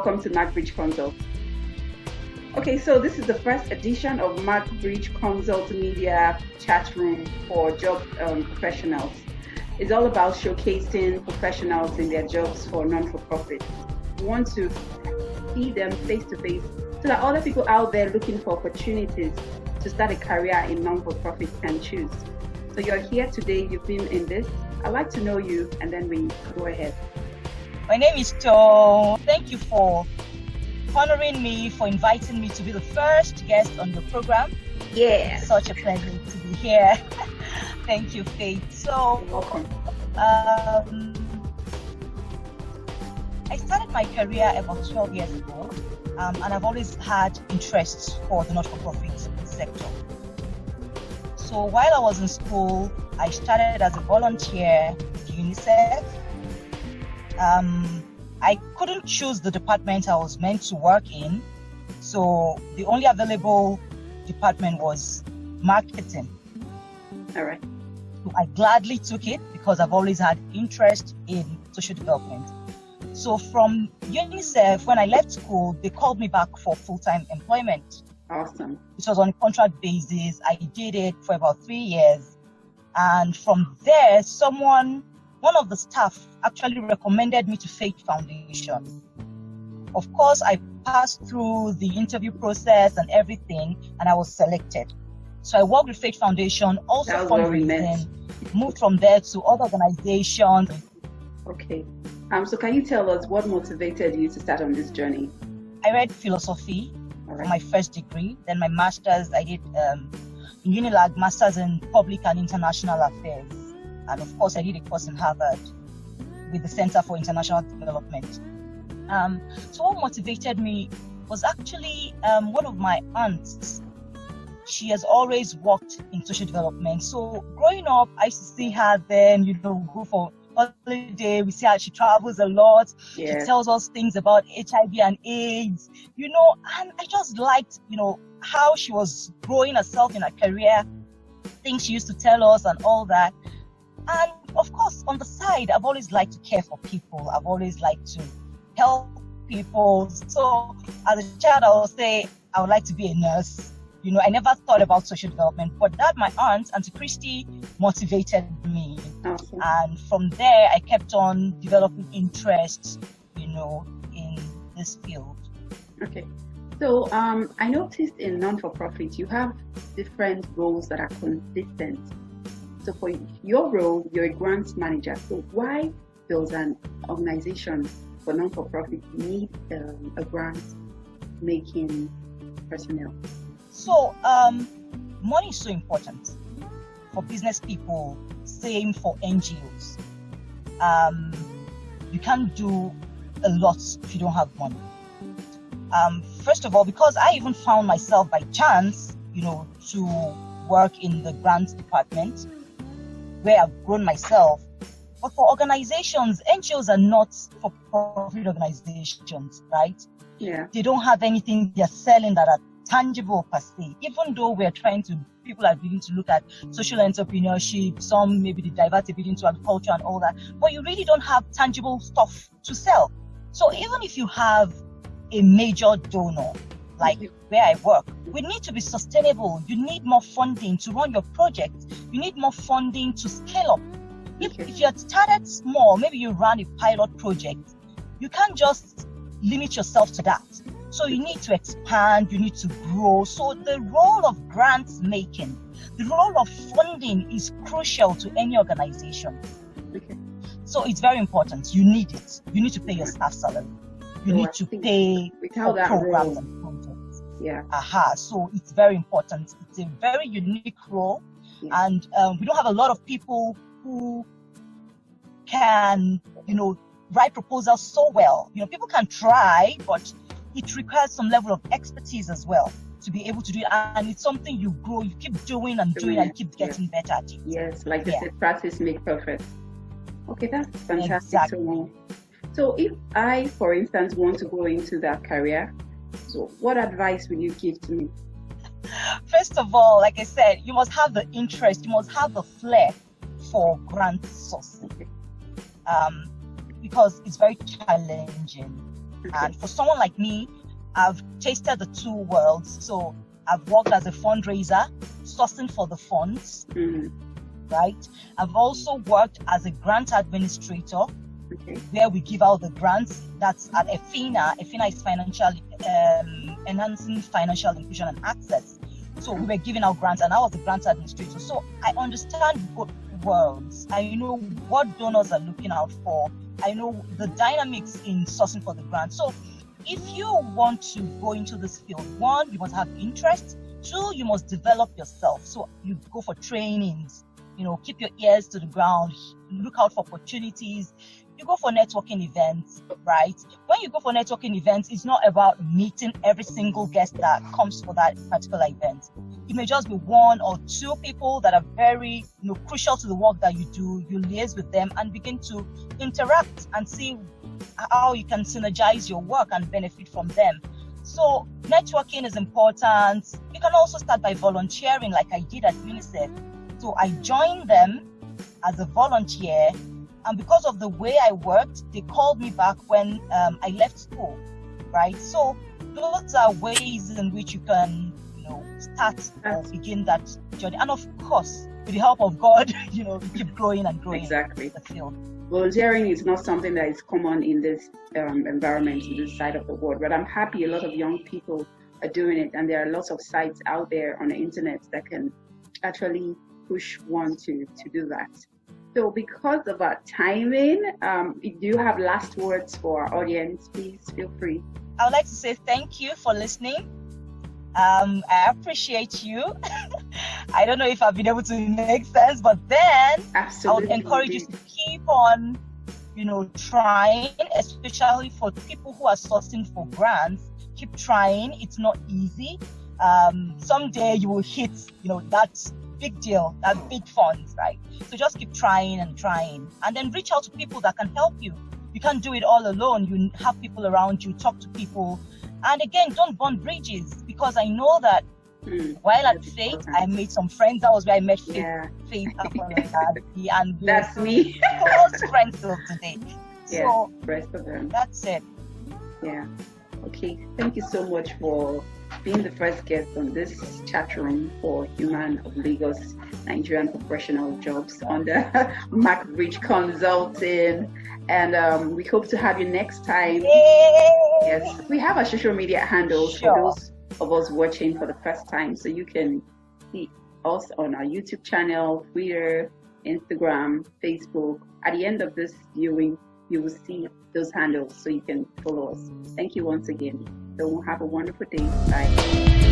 welcome to McBridgeConsult. Okay, so this is the first edition of McBridgeConsult Media Chat Room for job professionals. It's all about showcasing professionals in their jobs for non-for-profit. We want to see them face to face so that other people out there looking for opportunities to start a career in non-for-profit can choose. So you're here today, you've been in this. I'd like to know you, and then we go ahead. My name is To. Thank you for honoring me, for inviting me to be the first guest on your program. Yeah. It's such a pleasure to be here. Thank you, Faith. So, You're welcome. I started my career about 12 years ago, and I've always had interest for the not-for-profit sector. So while I was in school, I started as a volunteer with UNICEF. I couldn't choose the department I was meant to work in, so the only available department was marketing. All right. So I gladly took it because I've always had interest in social development. So from UNICEF, when I left school, they called me back for full-time employment. Awesome. It was on a contract basis. I did it for about 3 years. And from there, one of the staff actually recommended me to Faith Foundation. Of course, I passed through the interview process and everything, and I was selected. So I worked with Faith Foundation, also fundraising, moved from there to other organizations. Okay. So can you tell us what motivated you to start on this journey? I read philosophy for my first degree. Then my master's, I did in UNILAG, Masters in Public and International Affairs. And of course, I did a course in Harvard with the Center for International Development. So what motivated me was actually one of my aunts. She has always worked in social development. So growing up, I used to see her then, go for holiday. We see how she travels a lot. Yeah. She tells us things about HIV and AIDS, and I just liked, how she was growing herself in her career, things she used to tell us and all that. And of course, on the side, I've always liked to care for people. I've always liked to help people. So as a child, I would say I would like to be a nurse. I never thought about social development, but that my aunt, Auntie Christy, motivated me. Awesome. And from there, I kept on developing interests, in this field. Okay. So I noticed in non-for-profit, you have different roles that are consistent. So for your role, you're a grants manager. So why does an organization for non-for-profit need a grant-making personnel? So money is so important for business people, same for NGOs. You can't do a lot if you don't have money. First of all, because I even found myself by chance, to work in the grants department where I've grown myself. But for organizations, NGOs are not for-profit organizations, right? Yeah. They don't have anything they're selling that are tangible per se. Even though people are beginning to look at social entrepreneurship, some maybe they divert a bit into agriculture and all that, but you really don't have tangible stuff to sell. So even if you have a major donor, like where I work, we need to be sustainable. You need more funding to run your project. You need more funding to scale up. If you had started small, maybe you ran a pilot project, you can't just limit yourself to that. So you need to expand, you need to grow. So the role of grants making, the role of funding is crucial to any organization. Okay. So it's very important. You need it. You need to pay your staff salary. You need to pay for programs and projects. Yeah. So it's very important. It's a very unique role. Yeah. And we don't have a lot of people who can, write proposals so well. People can try, but it requires some level of expertise as well to be able to do it. And it's something you grow, you keep doing and doing and keep getting better at it. Yes, like they said, practice makes perfect. Okay, that's fantastic to know. So if I, for instance, want to go into that career, so what advice will you give to me? First of all, like I said, you must have the interest, you must have the flair for grant sourcing. Okay. Because it's very challenging. And for someone like me, I've tasted the two worlds. So I've worked as a fundraiser, sourcing for the funds, right? I've also worked as a grant administrator, where we give out the grants. That's at EFINA. EFINA is financial, enhancing financial inclusion and access. So we were giving out grants, and I was the grant administrator. So I understand both worlds. I know what donors are looking out for. I know the dynamics in sourcing for the grant. So if you want to go into this field, one, you must have interest. Two, you must develop yourself. So you go for trainings, keep your ears to the ground, look out for opportunities. You go for networking events, right? When you go for networking events, it's not about meeting every single guest that comes for that particular event. It may just be one or two people that are very, crucial to the work that you do. You liaise with them and begin to interact and see how you can synergize your work and benefit from them. So networking is important. You can also start by volunteering, like I did at UNICEF. So I joined them as a volunteer. And because of the way I worked, they called me back when I left school, right? So those are ways in which you can, start or begin that journey. And of course, with the help of God, keep growing and growing. Exactly. The field. Volunteering is not something that is common in this environment, in this side of the world. But I'm happy a lot of young people are doing it. And there are lots of sites out there on the internet that can actually push one to do that. So because of our timing, if you have last words for our audience, please feel free. I would like to say thank you for listening. I appreciate you. I don't know if I've been able to make sense, but then Absolutely. I would encourage you to keep on, trying, especially for people who are sourcing for grants. Keep trying. It's not easy. Someday you will hit, that big deal, that big funds, right? So just keep trying and trying, and then reach out to people that can help you. You can't do it all alone. You have people around you, talk to people. And again, don't burn bridges, because I know that while at Faith, I made some friends. That was where I met Faith, Faith and that's me. Close friends till today. Yeah, so rest of them. That's it. Yeah. Okay. Thank you so much for being the first guest on this chat room for Human of Lagos Nigerian Professional Jobs under McBridge Consulting. And we hope to have you next time. Yay! Yes, we have our social media handles for those of us watching for the first time. So you can see us on our YouTube channel, Twitter, Instagram, Facebook. At the end of this viewing, you will see those handles so you can follow us. Thank you once again. So have a wonderful day. Bye.